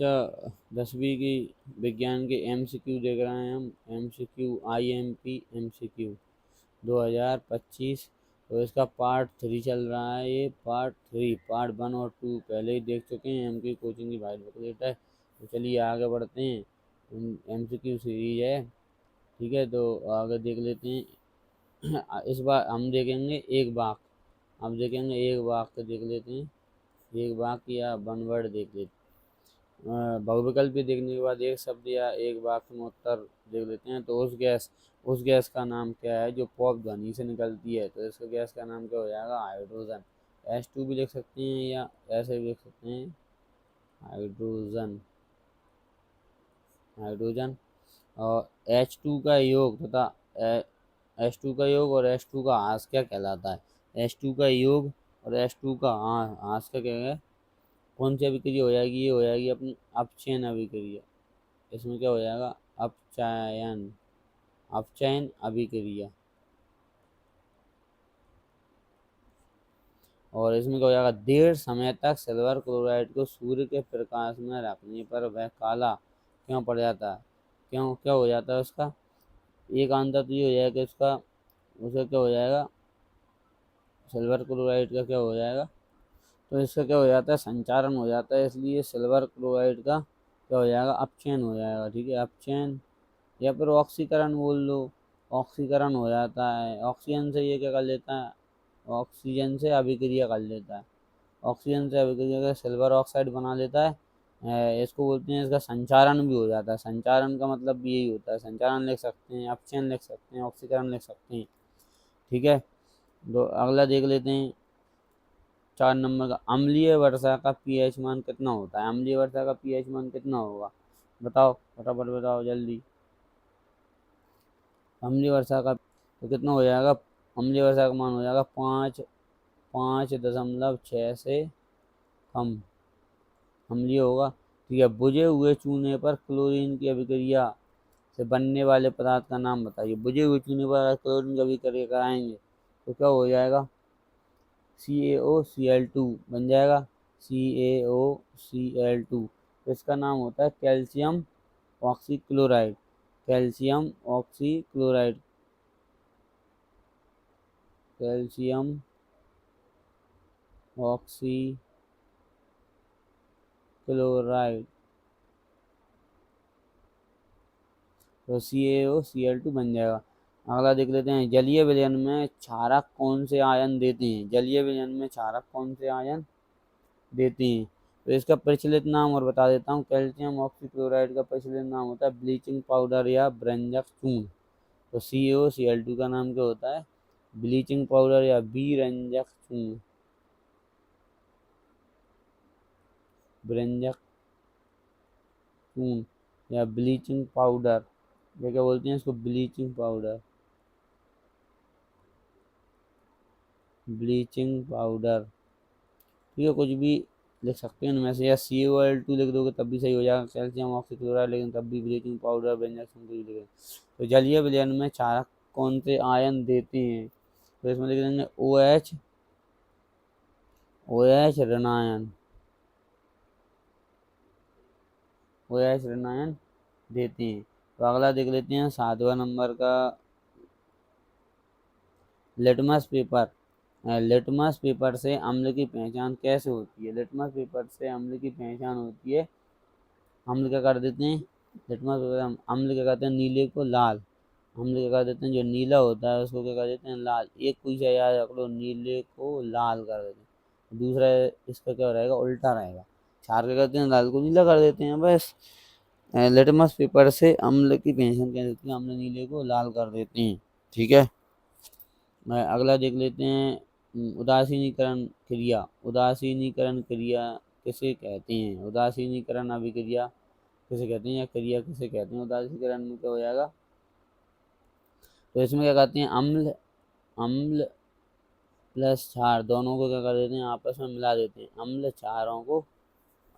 बच्चा 10वीं की विज्ञान के MCQ देख रहे हैं हम। MCQ IMP MCQ 2025। तो इसका पार्ट 3 चल रहा है। ये पार्ट 3, पार्ट 1 और 2 पहले ही देख चुके हैं। MQ कोचिंग की वाइट बुकलेट है। तो चलिए आगे बढ़ते हैं। MCQ सीरीज है, ठीक है। तो आगे देख लेते हैं। इस बार हम देखेंगे एक वाक्य। हम देखेंगे एक वाक्य देख लेते हैं। एक वाक्य या वन वर्ड देख लेते हैं। बहुविकल्प देखने के बाद एक शब्द या एक वाक्य में उत्तर देख लेते हैं। तो उस गैस का नाम क्या है जो पॉप ध्वनि से निकलती है? तो इसका गैस का नाम क्या हो जाएगा? हाइड्रोजन। H2 भी लिख सकते हैं या ऐसे भी लिख सकते हैं, हाइड्रोजन। हाइड्रोजन। और H2 का योग तथा H2 का योग और H2 का ह्रास क्या कहलाता है? H2 का योग और H2 का ह्रास क्या कहेगा? कौन सी अभिक्रिया हो जाएगी? ये हो जाएगी अपनी अपचयन अभिक्रिया। इसमें क्या हो जाएगा? अपचयन। अपचयन अभिक्रिया। और इसमें क्या हो जाएगा? देर समय तक सिल्वर क्लोराइड को सूर्य के प्रकाश में रखने पर वह काला क्यों पड़ जाता है? क्यों क्या हो जाता है उसका? एक आंसर तो ये हो जाएगा उसका, उसका क्या हो जाएगा? सिल्वर क्लोराइड का क्या हो जाएगा? तो इसका क्या हो जाता है? संचारण हो जाता है, इसलिए सिल्वर क्लोराइड का क्या हो जाएगा? अपचयन हो जाएगा, ठीक है। अपचयन या फिर ऑक्सीकरण बोल लो। ऑक्सीकरण हो जाता है। ऑक्सीजन से ये क्या कर लेता है? ऑक्सीजन से अभिक्रिया कर लेता है। ऑक्सीजन से अभिक्रिया कर सिल्वर ऑक्साइड बना लेता है। इसको बोलते हैं, इसका संचारण भी हो जाता है। संचारण का मतलब भी यही होता है। संचारण लिख सकते हैं, अपचयन लिख सकते हैं, ऑक्सीकरण लिख सकते हैं, ठीक है। तो अगला देख लेते हैं 4 नंबर का। अम्लीय वर्षा का pH मान कितना होता है? अम्लीय वर्षा का pH मान कितना होगा? बताओ, फटाफट बताओ जल्दी। अम्लीय वर्षा का तो कितना हो जाएगा? अम्लीय वर्षा का मान हो जाएगा 5.6 से कम अम्लीय होगा, ठीक है। बुझे हुए चूने पर क्लोरीन की अभिक्रिया से बनने वाले पदार्थ का नाम बताइए। बुझे हुए चूने पर अगर क्लोरीन की अभिक्रिया कराएंगे तो क्या हो जाएगा? CaOCl2 बन जाएगा। CaOCl2। तो इसका नाम होता है calcium oxychloride. Calcium oxychloride. Calcium oxychloride. तो CaOCl2 बन जाएगा। अगला देख लेते हैं। जलीय विलयन में क्षारक कौन से आयन देते हैं? जलीय विलयन में क्षारक कौन से आयन देते हैं? तो इसका प्रचलित नाम और बता देता हूँ। कैल्शियम ऑक्सीक्लोराइड का प्रचलित नाम होता है ब्लीचिंग पाउडर या ब्रंजक चूर्ण। तो CaOCl2 का नाम क्या होता है? ब्लीचिंग पाउडर या बीरंजक चूर्ण। ब्रंजक चूर्ण या ब्लीचिंग पाउडर, ये क्या बोलते हैं इसको? Bleaching powder. ब्लीचिंग पाउडर, ठीक है। कुछ भी लिख सकते हैं इनमें से, या CaOl2 लिख दोगे तब भी सही हो जाएगा। कैल्शियम ऑक्सीक्लोराइड लेकिन तब भी ब्लीचिंग पाउडर ब्रंजक चूर्ण कुछ लिखेंगे। तो जलीय विलयन में क्षारक कौन से आयन देते हैं? तो इसमें लिख देंगे OH ऋणायन। OH ऋणायन देते हैं। तो अगला देख लेते हैं 7वां नंबर का। Litmus paper. लिटमस पेपर से अम्ल की पहचान कैसे होती है? लिटमस पेपर से अम्ल की पहचान होती है। अम्ल क्या कर देते हैं? लिटमस पेपर अम्ल क्या करते हैं? नीले को लाल। अम्ल क्या कर देते हैं? जो नीला होता है उसको क्या कर देते हैं? लाल। एक कोई सा याद रख लो, नीले को लाल कर देते हैं। दूसरा इसका क्या रहेगा? उल्टा रहेगा। क्षार क्या करते हैं? लाल को नीला कर देते हैं, बस। लिटमस पेपर से अम्ल की पहचान कैसे होती है? अम्ल नीले को लाल कर देते हैं, ठीक है। अगला देख लेते हैं उदासीनीकरण क्रिया। उदासीनीकरण क्रिया किसे कहते हैं? उदासीनीकरण अभिक्रिया किसे कहते हैं या क्रिया किसे कहते हैं? उदासीनीकरण में क्या हो जाएगा? तो इसमें क्या कहते हैं? अम्ल अम्ल प्लस क्षार दोनों को क्या कर देते हैं? आपस में मिला देते हैं। अम्ल क्षारों को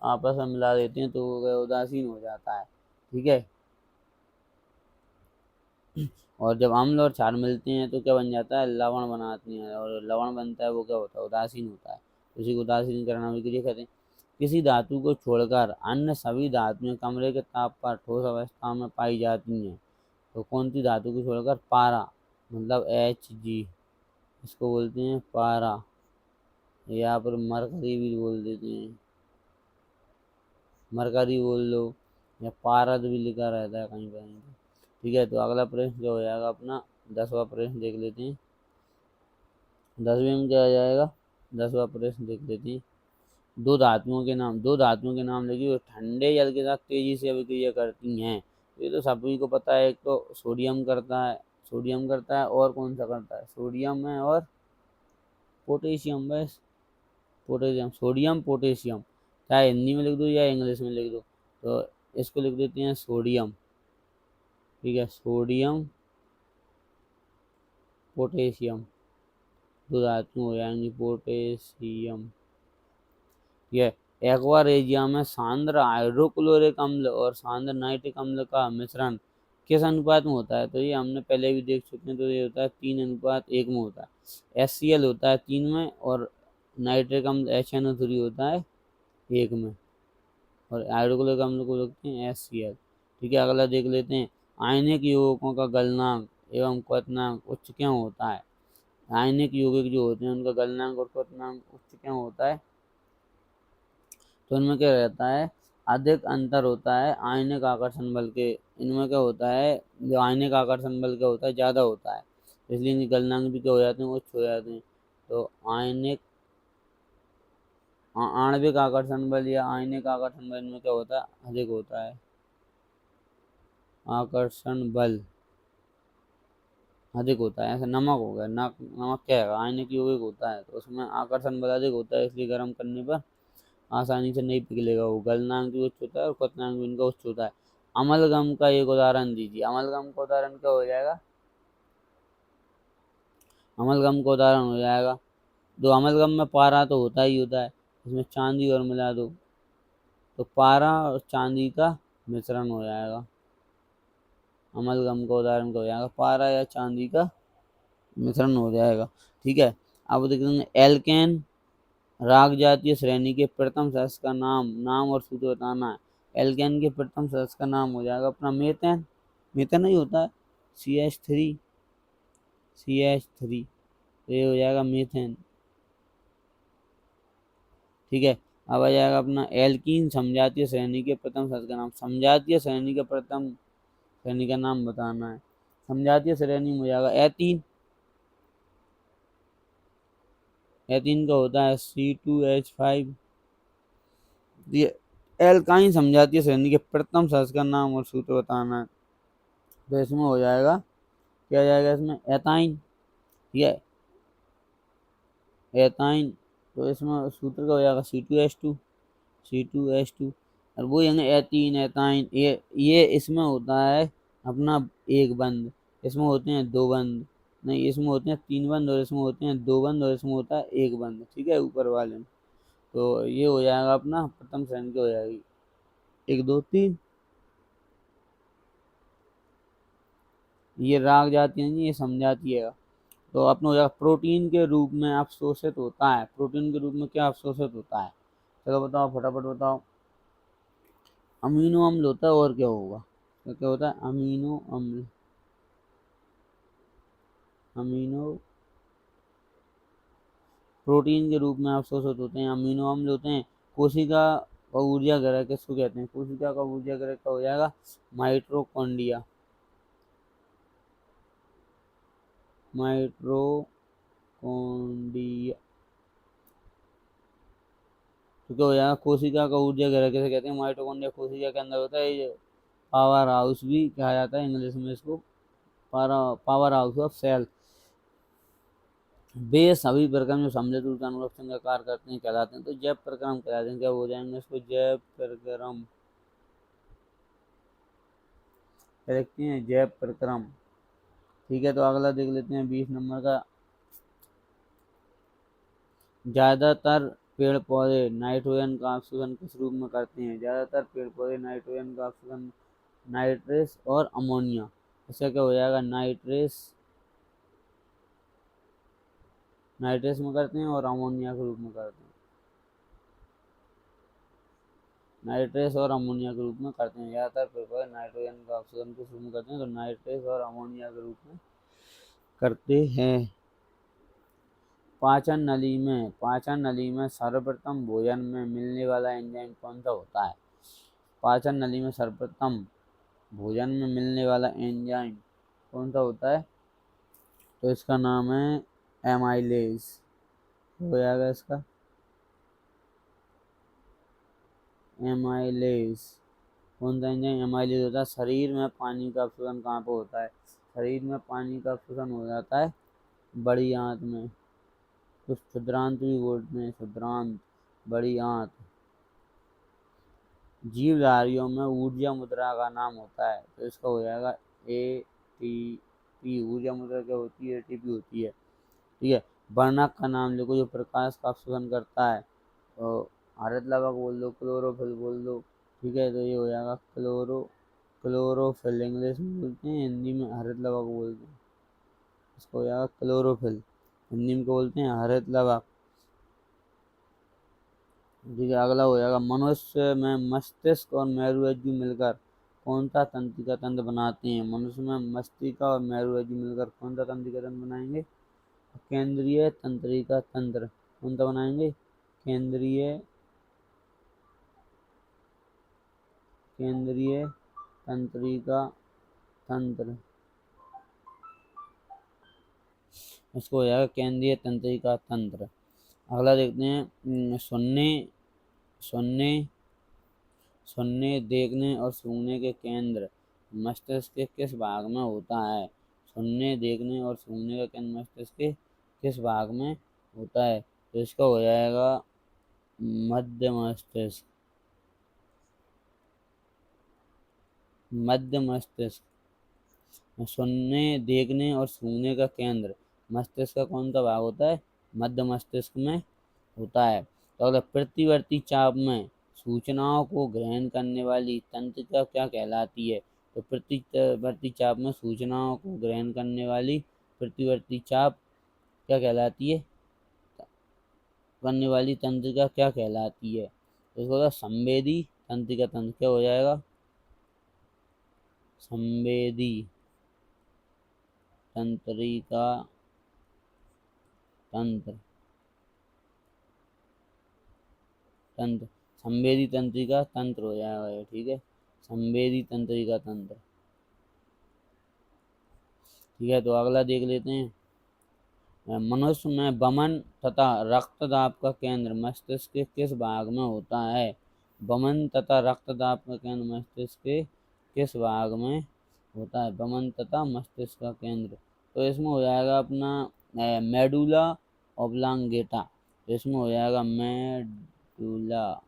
आपस में मिला देते हैं तो वो उदासीन हो जाता है, ठीक है। और जब अम्ल और क्षार मिलते हैं तो क्या बन जाता है? लवण बनाती हैं, और लवण बनता है वो क्या होता है? उदासीन होता है। उसी को उदासीनीकरण अभिक्रिया कहते हैं। किसी धातु को छोड़कर अन्य सभी धातुएं कमरे के ताप पर ठोस अवस्था में पाई जाती हैं। तो कौन सी धातु को छोड़कर? पारा, मतलब Hg, इसको बोलते हैं पारा, या फिर मरकरी भी बोल देते हैं, मरकरी बोल लो, या पारद भी लिखा रहता है कहीं कहीं। ठीक है, तो अगला प्रश्न क्या हो जाएगा अपना? 10वां प्रश्न देख लेते हैं। 10वें में क्या आ जाएगा? 10वां प्रश्न देख लेते हैं। दो धातुओं के नाम लिखिए जो ठंडे जल के साथ तेजी से अभिक्रिया करती हैं। ये तो सभी को पता है, एक तो सोडियम करता है और कौन सा करता है? सोडियम है और पोटेशियम, बस पोटेशियम, सोडियम पोटेशियम, चाहे हिंदी में लिख दो या इंग्लिश में लिख दो। तो इसको लिख देते हैं सोडियम। ठीक है, सोडियम पोटेशियम, दो धातु हो जाएंगी पोटेशियम। यह एक्वारेजिया में सांद्र हाइड्रोक्लोरिक अम्ल और सांद्र नाइट्रिक अम्ल का मिश्रण किस अनुपात में होता है? तो ये हमने पहले भी देख चुके हैं, तो ये होता है 3:1 में होता है। HCl होता है 3 में, और नाइट्रिक अम्ल HNO3 होता है 1 में, और हाइड्रोक्लोरिक अम्ल को लिखते हैं HCl। ठीक है, अगला देख लेते हैं। आयनिक यौगिकों का गलनांक एवं क्वथनांक उच्च क्यों होता है? आयनिक यौगिक जो होते हैं उनका गलनांक और क्वथनांक उच्च क्यों होता है? तो इनमें क्या रहता है? अधिक अंतर होता है आयनिक आकर्षण बल के। इनमें क्या होता है? जो आयनिक आकर्षण बल का होता है ज़्यादा होता है, इसलिए इनके गलनांक भी क्या हो जाते हैं? उच्च हो जाते हैं। तो आणविक आकर्षण बल या आयनिक आकर्षण बल में क्या होता है? अधिक होता है। आकर्षण बल अधिक होता है, ऐसा नमक हो गया, नमक क्या है? आयनिक यौगिक होता है, तो उसमें आकर्षण बल अधिक होता है, इसलिए गर्म करने पर आसानी से नहीं पिघलेगा वो। गलनांक भी उच्च होता है और क्वथनांक भी इनका उच्च होता है। अमलगम का एक उदाहरण दीजिए। अमलगम का उदाहरण क्या हो जाएगा? अमलगम का उदाहरण हो जाएगा, दो अमलगम में पारा तो होता ही होता है, इसमें चांदी और मिला दो, तो पारा और चांदी का मिश्रण हो जाएगा। अमलगम का उदाहरण क्या हो जाएगा? पारा या चांदी का मिश्रण हो जाएगा। ठीक है, अब देखते हैं एल्केन राग जातीय श्रेणी के प्रथम सदस्य का नाम और सूत्र बताना है। एल्केन के प्रथम सदस्य का नाम हो जाएगा अपना मेथेन, मेथेन नहीं होता है, CH3, तो ये हो जाएगा मेथेन। ठीक है, अब आ जाएगा अपना एल्कीन समजातीय श्रेणी के प्रथम सदस्य का नाम। समजातीय श्रेणी के प्रथम श्रेणी का नाम बताना है। समजातीय श्रेणी में हो जाएगा एथीन, एथीन का होता है C2H5। ये एल्काइन समजातीय श्रेणी के प्रथम सदस्य का नाम और सूत्र बताना है। तो इसमें हो जाएगा, क्या जाएगा इसमें? एथाइन। ठीक है, एथाइन, तो इसमें सूत्र का हो जाएगा C2H2, और वो यानी एथीन, एथाइन, ये इसमें होता है अपना एक बंद, इसमें होते हैं दो बंद, नहीं इसमें होते हैं 3 बंद, और इसमें होते हैं 2 बंद, और इसमें होता है एक बंद। ठीक है, ऊपर वाले में। तो ये हो जाएगा अपना प्रथम श्रेणी की हो जाएगी 1 2 3। ये राग जाती है, ये समझाती है। तो अपना हो जाएगा प्रोटीन के रूप में अवशोषित होता है। प्रोटीन के रूप में क्या अवशोषित होता है? चलो बताओ, फटाफट बताओ। अमीनो अम्ल होता है, और क्या होगा? तो क्या होता है? अमीनो अम्ल, अमीनो प्रोटीन के रूप में अवशोषित होते हैं, अमीनो अम्ल होते हैं। कोशिका का ऊर्जा घटक किसको कहते हैं? कोशिका का ऊर्जा घटक का हो जाएगा माइटोकॉन्ड्रिया, माइटोकॉन्ड्रिया। तो क्या हो जाएगा? कोशिका का ऊर्जा घटक किसे कहते हैं? माइटोकॉन्ड्रिया कोशिका के अंदर होता है। ये पावर हाउस भी कहा जाता है इंग्लिश में इसको, पावर हाउस ऑफ सेल। वे सभी प्रक्रम जो सम्मिलित ऊर्जा अनुरक्षण का कार्य करते हैं कहलाते हैं, तो जैव प्रक्रम कहलाते हैं। क्या हो जाएंगे इसको? जैव प्रक्रम देखते हैं, जैव प्रक्रम। ठीक है, तो अगला देख लेते हैं 20 नंबर का। ज्यादातर पेड़ पौधे नाइट्रोजन का अवशोषण किस रूप में करते हैं? ज्यादातर पेड़ पौधे नाइट्रोजन का अवशोषण नाइट्रेस और अमोनिया, इसका क्या हो जाएगा? नाइट्रेस में करते हैं और अमोनिया के रूप में करते हैं। नाइट्रेस और अमोनिया के रूप में करते हैं। ज़्यादातर प्रेफर नाइट्रोजन का ऑक्सीजन के रूप में करते हैं, तो नाइट्रेस और अमोनिया के रूप में करते हैं। पाचन नली में सर्वप्रथम भोजन में मिलने वाला एंजाइम कौन सा होता है? पाचन नली में सर्वप्रथम भोजन में मिलने वाला एंजाइम कौन सा होता है? तो इसका नाम है एमाइलेज। हो जाएगा इसका एमाइलेज। कौन सा एंजाइम एमाइलेज होता है? शरीर में पानी का अवशोषण कहाँ पर होता है? शरीर में पानी का अवशोषण हो जाता है बड़ी आंत में, तो क्षुद्रांत भी बोलते हैं, क्षुद्रांत, बड़ी आंत। जीवधारियों में ऊर्जा मुद्रा का नाम होता है, तो इसका हो जाएगा एटीपी। ऊर्जा मुद्रा क्या होती है? एटीपी होती है। ठीक है। वर्णक का नाम लिखो जो प्रकाश का अवशोषण करता है, तो हरित लवक बोल दो, क्लोरोफिल बोल दो। ठीक है, तो ये हो जाएगा क्लोरोफिल। इंग्लिश में बोलते हैं, हिंदी में हरित लवक बोलते हैं। इसको हो जाएगा क्लोरोफिल, हिंदी में बोलते हैं हरित लवक। ठीक है, अगला हो जाएगा मनुष्य में मस्तिष्क और मेरुरज्जु मिलकर कौन सा तंत्रिका तंत्र बनाते हैं? मनुष्य में मस्तिष्क और मेरुरज्जु मिलकर कौन सा तंत्रिका तंत्र बनाएंगे? केंद्रीय तंत्रिका तंत्र। कौन सा बनाएंगे? केंद्रीय तंत्रिका तंत्र। इसको हो जाएगा केंद्रीय तंत्रिका तंत्र। अगला देखते हैं सुनने सुनने, देखने और सूंघने के केंद्र मस्तिष्क के किस भाग में होता है? सुनने, देखने और सूंघने का केंद्र मस्तिष्क के किस भाग में होता है? तो इसका हो जाएगा मध्य मस्तिष्क। मध्य मस्तिष्क। सुनने, देखने और सूंघने का केंद्र मस्तिष्क का कौन सा भाग होता है? मध्य मस्तिष्क में होता है। तो अगर प्रतिवर्ती चाप में सूचनाओं को ग्रहण करने वाली तंत्रिका क्या कहलाती है? तो प्रतिवर्ती चाप में सूचनाओं को ग्रहण करने वाली प्रतिवर्ती चाप क्या कहलाती है? करने वाली तंत्रिका क्या कहलाती है? तो इसको होगा संवेदी तंत्रिका तंत्र। क्या हो जाएगा? संवेदी तंत्रिका तंत्र। तंत्र संवेदी तंत्रिका तंत्र हो जाएगा ये। ठीक है, संवेदी तंत्रिका तंत्र। ठीक है, तो अगला देख लेते हैं। मनुष्य में वमन तथा रक्तदाब का केंद्र मस्तिष्क के किस भाग में होता है? वमन तथा रक्तदाब का केंद्र मस्तिष्क के किस भाग में होता है? वमन तथा मस्तिष्क का केंद्र, तो इसमें हो जाएगा अपना मेडुला ओब्लांगेटा। इसमें हो जाएगा मेडुला।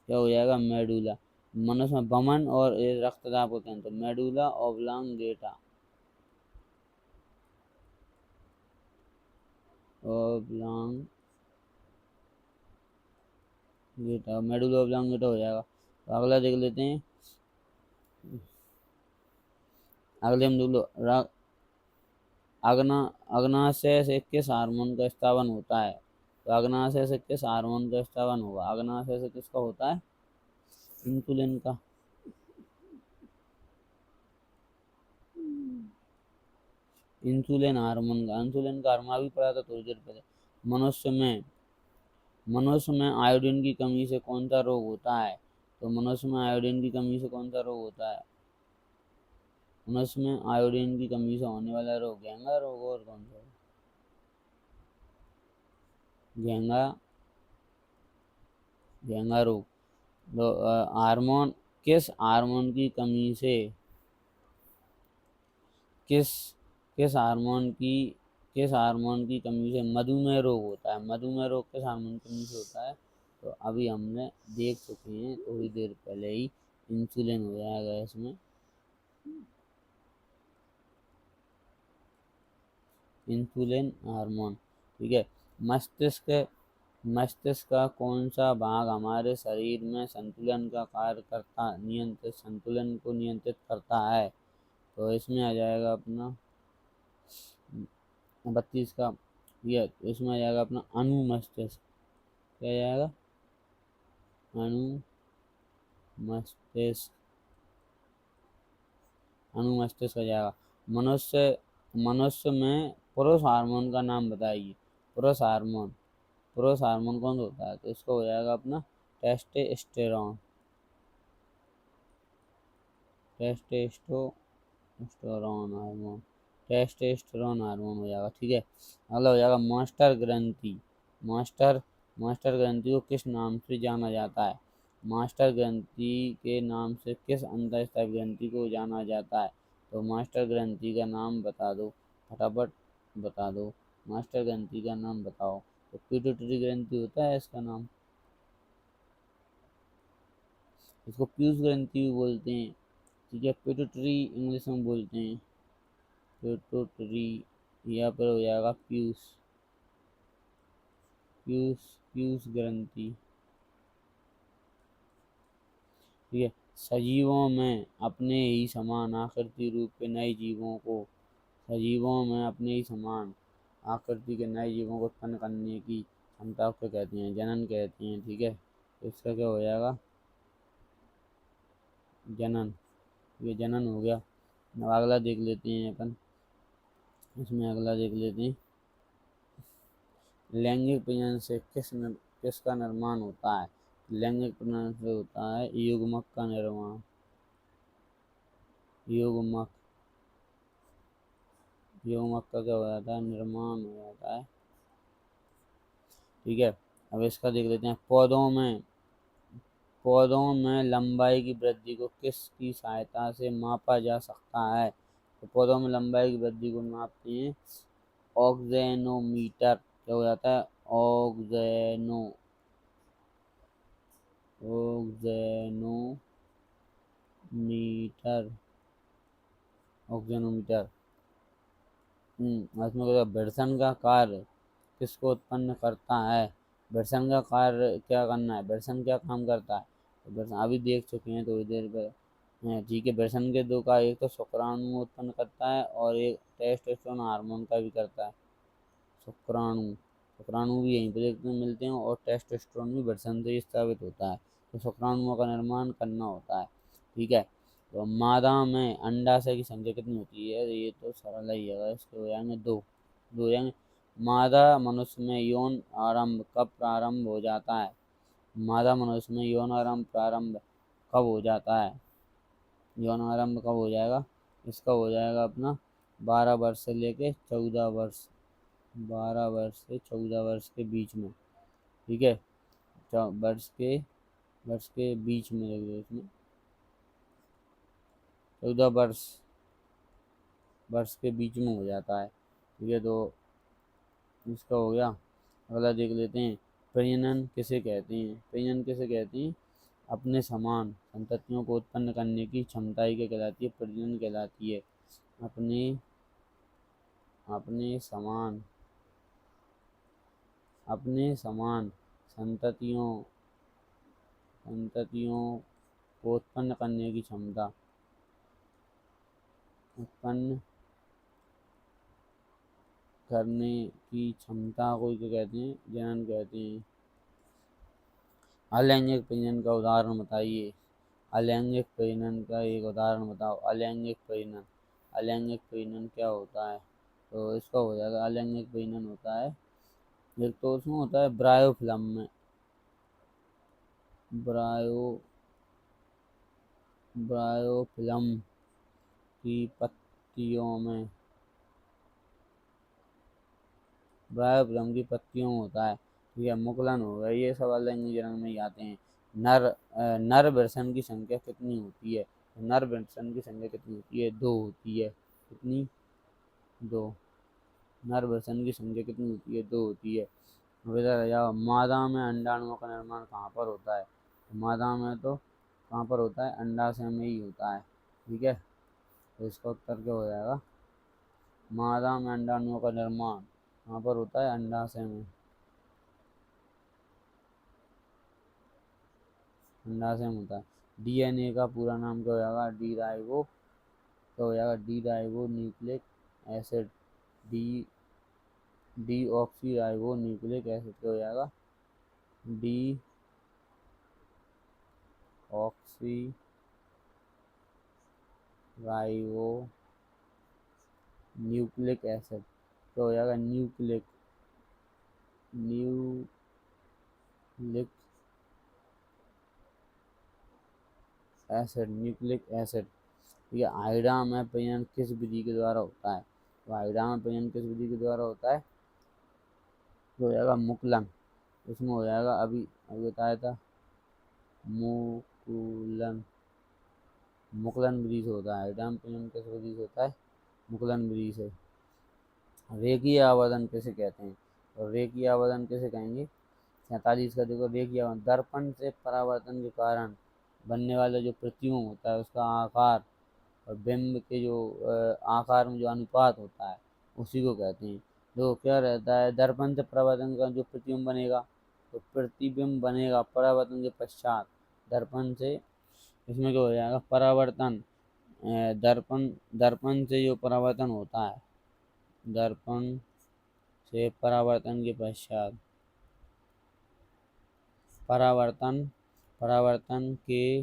क्या हो जाएगा? मेडुला। मनुष्य में वमन और रक्तदाब का केंद्र medulla oblongata. Oblongata, medulla oblongata हो जाएगा। तो अगला देख लेते हैं। अगले हम देख लो अग्नाशय से किस हार्मोन का स्थापन होता है? तो अग्नाशय से किस हार्मोन का स्थापन होगा? अग्नाशय से किसका होता है? इंसुलिन का। इंसुलिन का हार्मोन भी पढ़ा था थोड़ी देर पहले। मनुष्य में आयोडीन की कमी से कौन सा रोग होता है? तो मनुष्य में आयोडीन की कमी से कौन सा रोग होता है? मनुष्य में आयोडीन की कमी से होने वाला रोग घेंगा रोग, और कौन सा? घेंगा घेंगा रोग। तो हार्मोन किस हार्मोन की कमी से किस किस हार्मोन की किस हार्मोन की कमी से मधुमेह रोग होता है? मधुमेह रोग किस हार्मोन की कमी से होता है? तो अभी हमने देख चुके हैं थोड़ी देर पहले ही, इंसुलिन हो जाएगा इसमें। Insulin hormone. ठीक है। मस्तिष्क मस्तिष्क का कौन सा भाग हमारे शरीर में संतुलन को नियंत्रित करता है? तो इसमें आ जाएगा अपना 32 का। ये इसमें आ जाएगा अपना अनुमस्तिष्क। क्या आ जाएगा? अनुमस्तिष्क, अनुमस्तिष्क हो जाएगा। मनुष्य, मनुष्य में पुरुष हार्मोन का नाम बताइए। पुरुष हार्मोन, पुरुष हार्मोन कौन सा होता है? तो इसको हो जाएगा अपना testosterone, testosterone hormone, testosterone hormone हो जाएगा। ठीक है, अगला हो जाएगा मास्टर ग्रंथि। मास्टर, मास्टर ग्रंथि को किस नाम से जाना जाता है? मास्टर ग्रंथि के नाम से किस अंतःस्रावी ग्रंथि को जाना जाता है? तो मास्टर ग्रंथि का नाम बता दो, फटाफट बता दो, मास्टर ग्रंथि का नाम बताओ। तो पिट्यूटरी ग्रंथि होता है इसका नाम, इसको पीयूष ग्रंथि भी बोलते हैं। ठीक है, पिट्यूटरी इंग्लिश में बोलते हैं, पिट्यूटरी, यहाँ पर हो जाएगा पीयूष, पीयूष, पीयूष ग्रंथि। ठीक है, सजीवों में अपने ही समान आकृति रूप के नए जीवों को, सजीवों में अपने ही समान आकृति के नए जीवों को उत्पन्न करने की क्षमता को कहते हैं? जनन कहते हैं। ठीक है, तो इसका क्या हो जाएगा? जनन। ये जनन हो गया। अब अगला देख लेते हैं अपन, इसमें अगला देख लेते हैं, लैंगिक प्रजनन से किसका निर्माण होता है? लैंगिक प्रजनन से होता है युग्मक का निर्माण, युग्मक, युग्मक का क्या हो जाता है? निर्माण हो जाता है। ठीक है, अब इसका देख लेते हैं, पौधों में, पौधों में लंबाई की वृद्धि को किसकी सहायता से मापा जा सकता है? तो पौधों में लंबाई की वृद्धि को मापते हैं ऑक्जेनोमीटर। क्या हो जाता है? Auxanometer, auxanometer. इसमें क्या, विवर्तन का कार्य किसको उत्पन्न करता है? विवर्तन का कार्य क्या करना है? विवर्तन क्या काम करता है? तो विवर्तन अभी देख चुके हैं थोड़ी देर पहले। ठीक है, विवर्तन के दो कार्य, एक तो शुक्राणु उत्पन्न करता है और एक टेस्टोस्टेरोन हार्मोन का भी करता है। शुक्राणु, शुक्राणु भी यहीं पर देखने को मिलते हैं और टेस्टोस्टेरोन भी विवर्तन से ही स्थापित होता है। तो शुक्राणुओं का निर्माण करना होता है। ठीक है, तो मादा में अंडाशय की संख्या कितनी होती है? ये तो सरल ही है, इसके हो जाएंगे दो, दो हो जाएंगे। मादा मनुष्य में यौन आरंभ कब प्रारंभ हो जाता है? मादा मनुष्य में यौन आरंभ प्रारंभ कब हो जाता है? यौन आरंभ कब हो जाएगा? इसका हो जाएगा अपना 12 वर्ष से लेके 14 वर्ष, 12 वर्ष से 14 वर्ष के बीच में। ठीक है, वर्ष के बीच में रख दो इसमें, 14 वर्ष, वर्ष के बीच में हो जाता है। ठीक है, तो इसका हो गया। अगला देख लेते हैं, प्रजनन किसे कहते हैं? प्रजनन किसे कहते हैं? अपने समान संततियों को उत्पन्न करने की क्षमता ही क्या कहलाती है? प्रजनन कहलाती है। अपने, अपने समान, अपने समान संततियों, संततियों को उत्पन्न करने की क्षमता, उत्पन्न करने की क्षमता को क्या कहते हैं? जनन कहते हैं। अलैंगिक प्रजनन का उदाहरण बताइए। अलैंगिक प्रजनन का एक उदाहरण बताओ। अलैंगिक प्रजनन, अलैंगिक प्रजनन क्या होता है? तो इसका हो जाएगा, अलैंगिक प्रजनन होता है, एक तो उसमें होता है ब्रायोफिल्म में, ब्रायो, ब्रायोफिल्म की पत्तियों में, ब्रायोफिल्म की पत्तियों में होता है। ठीक है, मुकुलन हो गया, ये सब अलैंगिक जनन में ही आते हैं। नर वृषण की संख्या कितनी होती है? नर वृषण की संख्या कितनी होती है? दो होती है। कितनी? दो। नर वृषण की संख्या कितनी होती है? दो होती है। अब इधर आ जाओ, मादा में अंडाणुओं का निर्माण कहाँ पर होता है? मादा में तो कहाँ पर होता है? अंडाशय में ही होता है। ठीक है, तो इसका उत्तर क्या हो जाएगा? मादा में अंडाणुओं का निर्माण कहाँ पर होता है? अंडाशय में, अंडाशय में होता है। डीएनए का पूरा नाम क्या हो जाएगा? डी राइबो, क्या हो जाएगा? D ribo nucleic acid, D, D oxy ribo nucleic acid क्या हो जाएगा? D oxy ribo nucleic acid, तो हो जाएगा न्यूक्लिक एसिड, न्यूक्लिक एसिड। ठीक है, आइडाम अपयन किस विधि के द्वारा होता है? तो आइडाम अपयन किस विधि के द्वारा होता है? तो हो जाएगा मुकुलन। इसमें हो जाएगा अभी अभी बताया था मुकुलन, मुकुलन विधि से होता है। आइडाम अपयन किस विधि से होता है? मुकुलन विधि से। रेखीय आवर्धन किसे कहते हैं? और रेखीय आवर्धन किसे कहेंगे? 47 का देखो, रेखीय आवर्धन दर्पण से परावर्तन के कारण बनने वाला जो प्रतिबिंब होता है उसका आकार और बिंब के जो आकार में जो अनुपात होता है उसी को कहते हैं। जो क्या रहता है, दर्पण से परावर्तन का जो प्रतिबिंब बनेगा, तो प्रतिबिंब बनेगा परावर्तन के पश्चात दर्पण से। इसमें क्या हो जाएगा, परावर्तन दर्पण दर्पण से जो परावर्तन होता है, दर्पण से परावर्तन के पश्चात परावर्तन परावर्तन के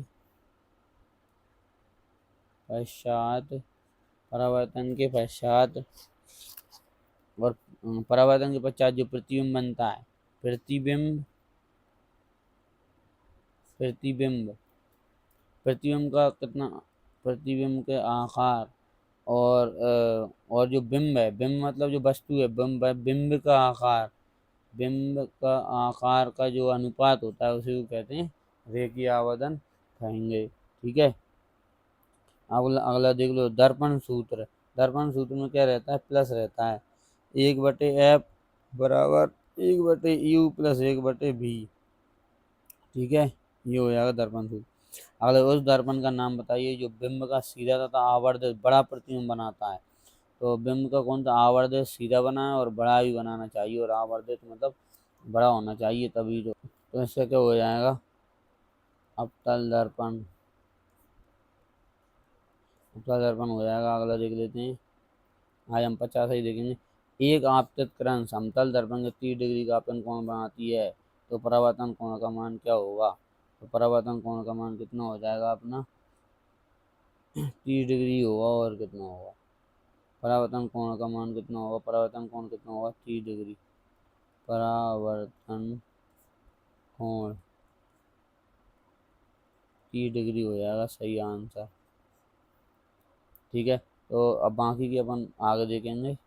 पश्चात परावर्तन के पश्चात और परावर्तन के पश्चात जो प्रतिबिंब बनता है, प्रतिबिंब प्रतिबिंब प्रतिबिंब का कितना, प्रतिबिंब के आकार और जो बिंब है, बिंब मतलब जो वस्तु है, बिंब का आकार, बिंब का आकार का जो अनुपात होता है उसी को कहते हैं रेखीय आवर्धन कहेंगे। ठीक है, अगला अगला देख लो, दर्पण सूत्र। दर्पण सूत्र में क्या रहता है, प्लस रहता है, 1/f बराबर 1/u प्लस 1/v। ठीक है, ये हो जाएगा दर्पण सूत्र। अगले, उस दर्पण का नाम बताइए जो बिंब का सीधा तथा आवर्धित बड़ा प्रतिबिंब बनाता है। तो बिंब का कौन सा आवर्धित सीधा बना है और बड़ा भी बनाना चाहिए, और आवर्धित मतलब बड़ा होना चाहिए तभी तो इसका क्या हो जाएगा, अवतल दर्पण, अवतल दर्पण हो जाएगा। अगला देख लेते हैं, आज हम 50 ही देखेंगे। एक आपतित किरण समतल दर्पण के 30 डिग्री का आपतन कोण बनाती है, तो परावर्तन कोण का मान क्या होगा? तो परावर्तन कोण का मान कितना हो जाएगा अपना, 30 डिग्री होगा। और कितना होगा परावर्तन कोण का मान, कितना होगा परावर्तन कोण, कितना होगा 30 डिग्री। परावर्तन कोण 30 डिग्री हो जाएगा सही आंसर। ठीक है, तो अब बाकी की अपन आगे देखेंगे।